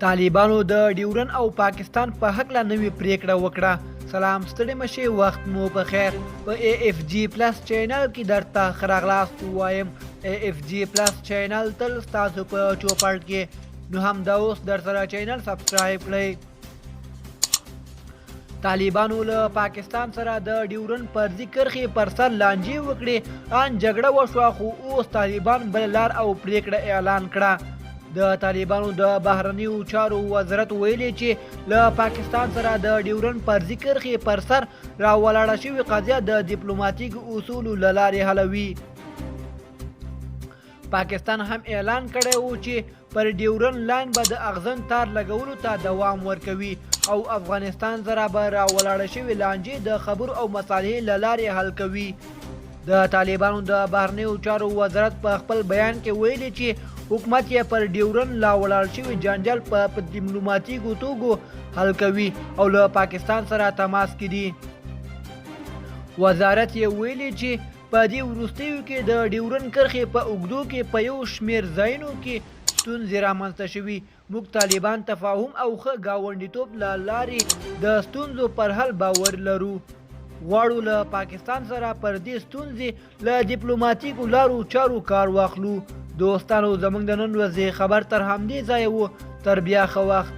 طالبانو د ډیورن او پاکستان په هکله نوې پریکړه وکړه. سلام ستړي مشي، وخت مو په خیر. په اے اف جی پلس چینل کې درته ښه راغلاست وایم. اے اف جی پلس چینل تل ستاسو په چوپړ کې، نو همدا اوس در سره چینل سبسکرایب کړئ. طالبانو له پاکستان سره د ډیورن فرضي کرښې پر سر لانجې وکړې. ان جګړه وشوه، خو اوس طالبان بل لار او پریکړه اعلان کړه. د طالبانو د بهرنیو چارو وزارت ویلي چې له پاکستان سره د ډیورن فرضي کرښې پر سر راولاړه شوې قضیه د ډیپلوماټیک اصولو له لارې حلوي. پاکستان هم اعلان کړی و چې پر ډیورن لاین به د اغزن تار لګولو ته دوام ورکوي او افغانستان سره به راولاړه شوې لانجې د خبرو او مصالحې له لارې حل کوي. د طالبانو د بهرنیو چارو وزارت په خپل بیان کې ویلي چې حکومت یې پر ډیورن لا ولاړ شوي جنجال په ډیپلوماټیکو توګو حل کوي او له پاکستان سره تماس کې دي. وزارت یې ویلي چې په دې وروستیو کې د ډیورن کرښې په اوږدو کې په یو شمېر ځایونو کې ستونزې رامنځته شوي. موږ طالبان تفاهم او ښه ګاونډیتوب له لارې د ستونزو پر حل باور لرو. غواړو له پاکستان سره پر دې ستونزې له ډیپلوماټیکو لارو چارو کار واخلو. دوستانو، زموږ د نن ورځې خبر تر همدې ځایه و. تر بیا ښه وخت.